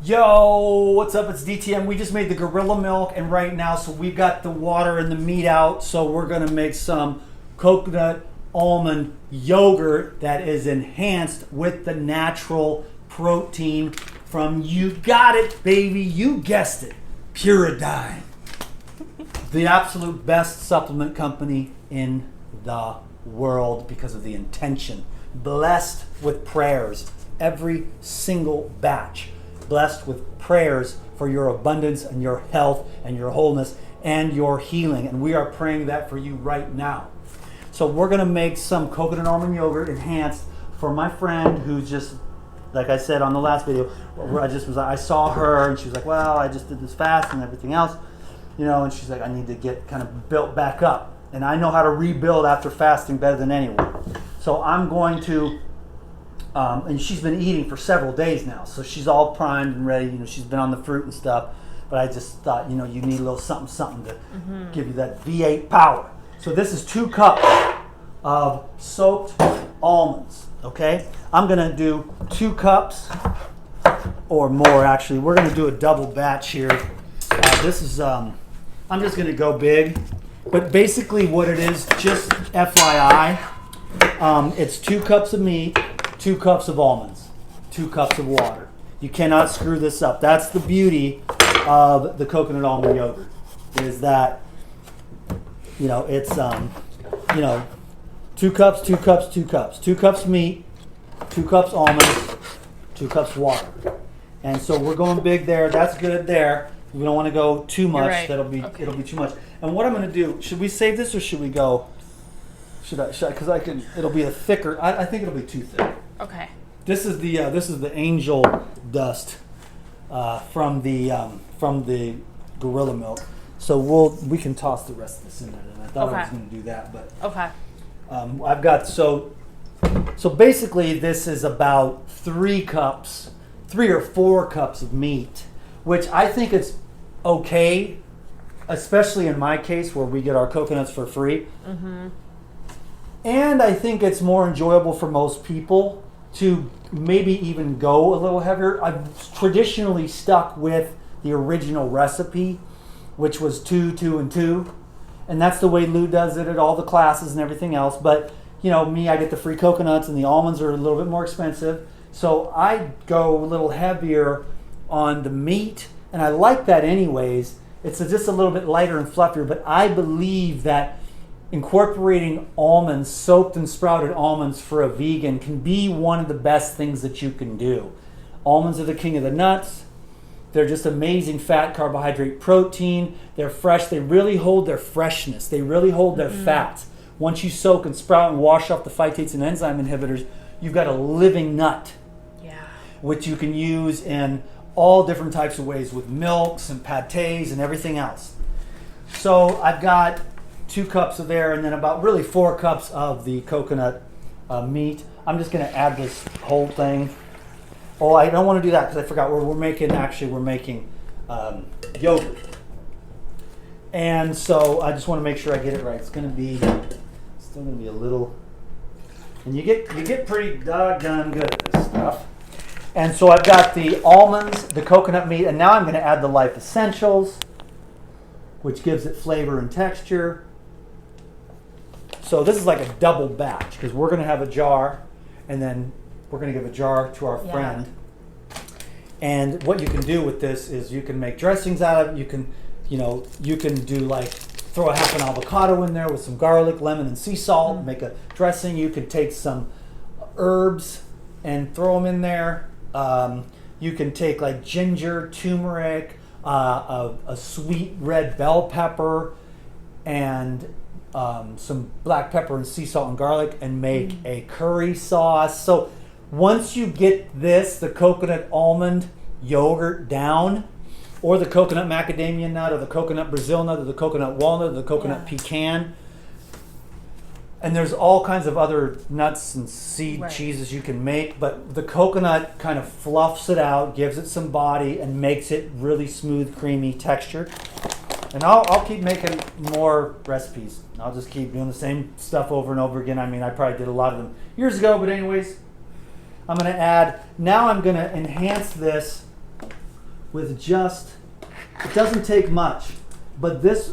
Yo, what's up? It's DTM. We just made the gorilla milk, and right now, so we've got the water and the meat out, so we're gonna make some coconut almond yogurt that is enhanced with the natural protein from, you got it, baby, you guessed it, Puridyne. The absolute best supplement company in the world because of the intention. Blessed with prayers, every single batch. Blessed with prayers for your abundance and your health and your wholeness and your healing. And we are praying that for you right now. So we're going to make some coconut almond yogurt enhanced for my friend who's just, like I said on the last video, where I saw her and she was like, well, I just did this fast and everything else, you know, and she's like, I need to get kind of built back up. And I know how to rebuild after fasting better than anyone. So I'm going to and she's been eating for several days now, so she's all primed and ready. You know, she's been on the fruit and stuff. But I just thought, you know, you need a little something to give you that V8 power. So this is 2 cups of soaked almonds. Okay, I'm gonna do 2 cups or more. Actually, we're gonna do a double batch here. This is I'm just gonna go big, but basically what it is, just FYI, it's 2 cups of meat. 2 cups of almonds, 2 cups of water. You cannot screw this up. That's the beauty of the coconut almond yogurt, is that, you know, it's, you know, 2 cups, 2 cups, 2 cups. 2 cups meat, 2 cups almonds, 2 cups water. And so we're going big there. That's good there. We don't want to go too much. Right. It'll be too much. And what I'm going to do, should we save this or should we go? Should I? Because it'll be a thicker. I think it'll be too thick. Okay. This is the angel dust from the gorilla milk. So we can toss the rest of this in there. And I thought I was going to do that, but Okay. I've got so basically this is about 3 or 4 cups of meat, which I think it's okay, especially in my case where we get our coconuts for free. Mm-hmm. And I think it's more enjoyable for most people to maybe even go a little heavier. I've traditionally stuck with the original recipe, which was 2, 2, and 2. And that's the way Lou does it at all the classes and everything else. But, you know, me, I get the free coconuts and the almonds are a little bit more expensive. So I go a little heavier on the meat. And I like that anyways. It's just a little bit lighter and fluffier. But I believe that incorporating almonds, soaked and sprouted almonds for a vegan can be one of the best things that you can do. Almonds are the king of the nuts. They're just amazing fat, carbohydrate, protein. They're fresh. They really hold their freshness. They really hold their fats. Once you soak and sprout and wash off the phytates and enzyme inhibitors, you've got a living nut. Yeah. Which you can use in all different types of ways with milks and pâtés and everything else. So I've got 2 cups of there, and then about really 4 cups of the coconut meat. I'm just going to add this whole thing. Oh, I don't want to do that because I forgot. We're making yogurt. And so I just want to make sure I get it right. It's still going to be a little, and you get pretty doggone good at this stuff. And so I've got the almonds, the coconut meat, and now I'm going to add the life essentials, which gives it flavor and texture. So this is like a double batch because we're going to have a jar, and then we're going to give a jar to our friend. And what you can do with this is you can make dressings out of it. You can do like throw a half an avocado in there with some garlic, lemon, and sea salt. Make a dressing. You can take some herbs and throw them in there. You can take like ginger, turmeric, a sweet red bell pepper, and some black pepper and sea salt and garlic, and make a curry sauce. So once you get the coconut almond yogurt down, or the coconut macadamia nut, or the coconut Brazil nut, or the coconut walnut, or the coconut pecan, and there's all kinds of other nuts and seed cheeses you can make, but the coconut kind of fluffs it out, gives it some body, and makes it really smooth, creamy texture. And I'll keep making more recipes. I'll just keep doing the same stuff over and over again. I mean, I probably did a lot of them years ago, but anyways, I'm going to add, now I'm going to enhance this with just, it doesn't take much, but this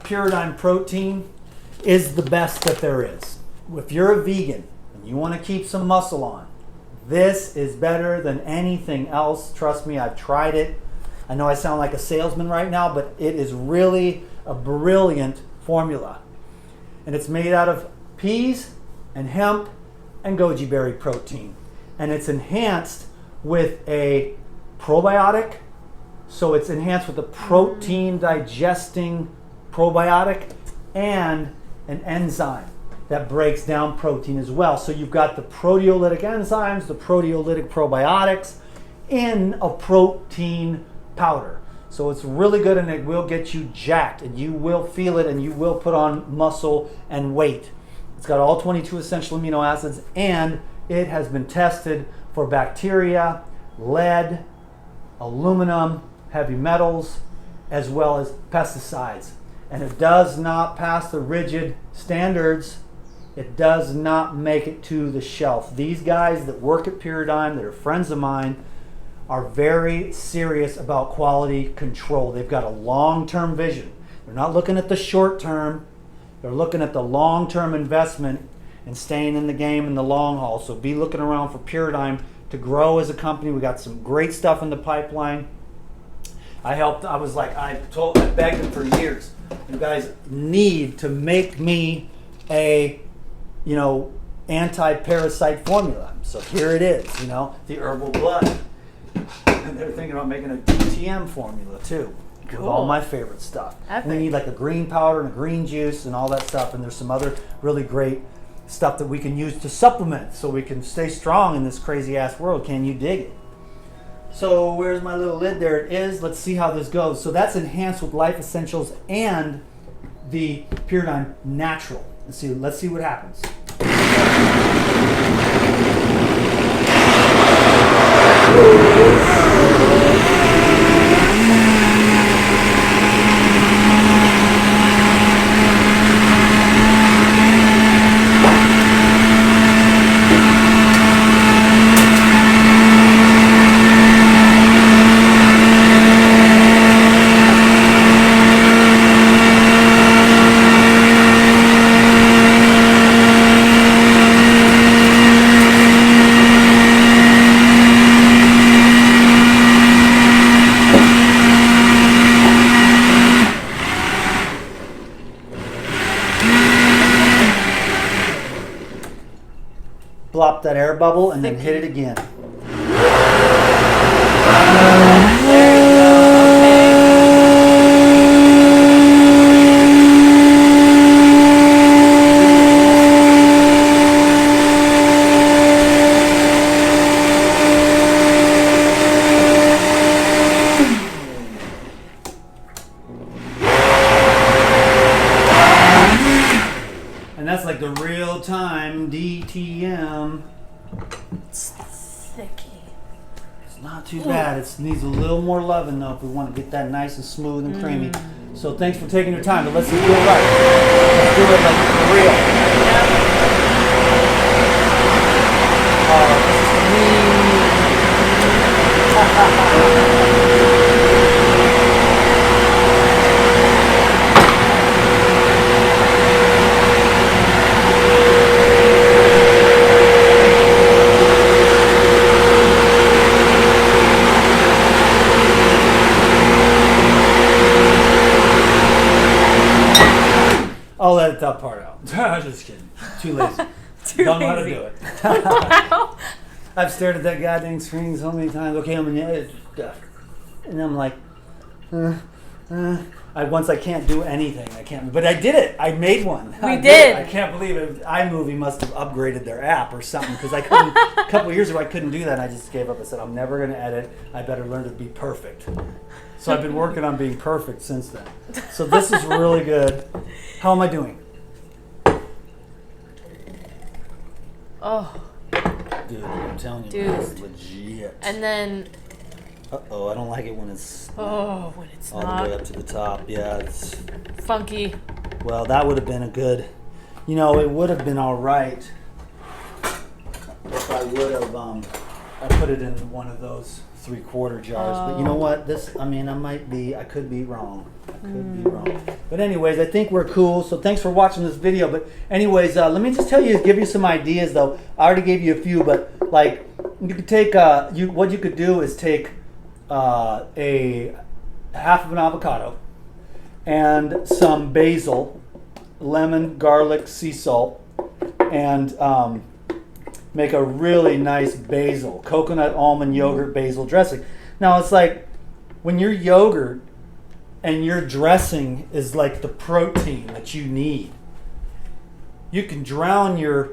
Pyridine protein is the best that there is. If you're a vegan and you want to keep some muscle on, this is better than anything else. Trust me, I've tried it. I know I sound like a salesman right now, but it is really a brilliant formula. And it's made out of peas and hemp and goji berry protein. And it's enhanced with a probiotic. So it's enhanced with a protein digesting probiotic and an enzyme that breaks down protein as well. So you've got the proteolytic enzymes, the proteolytic probiotics in a protein powder. So it's really good, and it will get you jacked, and you will feel it, and you will put on muscle and weight. It's got all 22 essential amino acids, and it has been tested for bacteria, lead, aluminum, heavy metals, as well as pesticides. And it does not pass the rigid standards. It does not make it to the shelf. These guys that work at Pyridine, that are friends of mine, are very serious about quality control. They've got a long-term vision. They're not looking at the short term. They're looking at the long-term investment and staying in the game in the long haul. So be looking around for Pyridine to grow as a company. We got some great stuff in the pipeline. I begged them for years. You guys need to make me a, anti-parasite formula. So here it is, the herbal blood. And they're thinking about making a DTM formula too. Cool. With all my favorite stuff. And they need like a green powder and a green juice and all that stuff. And there's some other really great stuff that we can use to supplement so we can stay strong in this crazy ass world. Can you dig it? So where's my little lid? There it is. Let's see how this goes. So that's enhanced with Life Essentials and the Pyridine Natural. Let's see what happens. Blop that air bubble and then hit it again. And that's like the real time DTM. It's thicky. It's not too bad. It needs a little more loving though if we want to get that nice and smooth and creamy. So thanks for taking your time, but let's do it right. Let's do it like for real. I'll edit that part out. Just kidding. Too lazy. Don't know how to do it. Wow. I've stared at that goddamn screen so many times. Okay, I'm in it. And I'm like, I can't do anything. I can't. But I did it. I made one. We did. I can't believe it. iMovie must have upgraded their app or something because I couldn't. A couple of years ago, I couldn't do that. And I just gave up. I said, I'm never going to edit. I better learn to be perfect. So I've been working on being perfect since then. So this is really good. How am I doing? Oh. Dude, I'm telling you, Dude. it's legit. And then. Uh-oh, I don't like it when it's When it's all not the way up to the top. Yeah, it's... funky. Well, that would have been a good... it would have been all right if I would have I put it in one of those 3/4 jars. But you know what? I could be wrong. But anyways, I think we're cool. So thanks for watching this video. But anyways, let me just give you some ideas though. I already gave you a few, but like you could take, what you could do is take a half of an avocado and some basil, lemon, garlic, sea salt, and make a really nice basil, coconut almond yogurt basil dressing. Now it's like when your yogurt and your dressing is like the protein that you need, you can drown your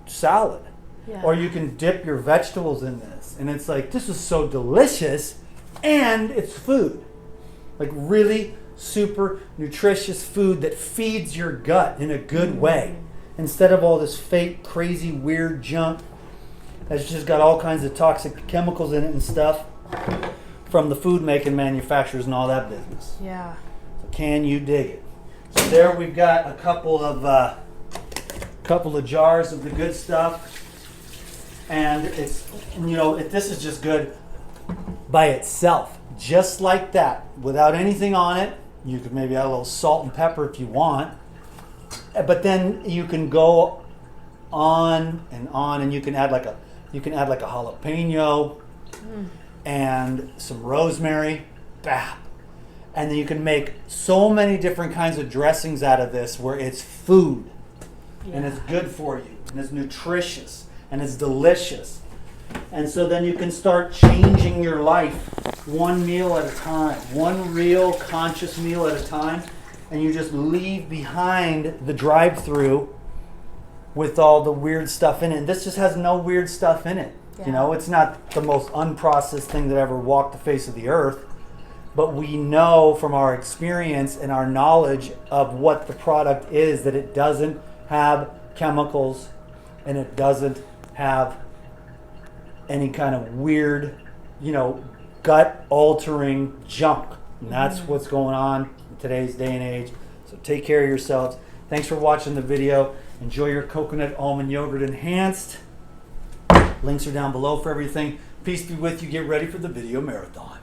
salad. Yeah. Or you can dip your vegetables in this. And it's like, this is so delicious, and it's food. Like really super nutritious food that feeds your gut in a good way. Instead of all this fake, crazy, weird junk that's just got all kinds of toxic chemicals in it and stuff from the food making manufacturers and all that business. Yeah. So can you dig it? So there we've got a couple of jars of the good stuff. And it's, this is just good by itself, just like that, without anything on it. You could maybe add a little salt and pepper if you want, but then you can go on, and you can add like a jalapeno and some rosemary, bap, and then you can make so many different kinds of dressings out of this, where it's food, and it's good for you, and it's nutritious. And it's delicious. And so then you can start changing your life one meal at a time, one real conscious meal at a time, and you just leave behind the drive-through with all the weird stuff in it. And this just has no weird stuff in it. Yeah. It's not the most unprocessed thing that ever walked the face of the earth, but we know from our experience and our knowledge of what the product is that it doesn't have chemicals, and it doesn't have any kind of weird, gut-altering junk. And that's what's going on in today's day and age. So take care of yourselves. Thanks for watching the video. Enjoy your coconut almond yogurt enhanced. Links are down below for everything. Peace be with you. Get ready for the video marathon.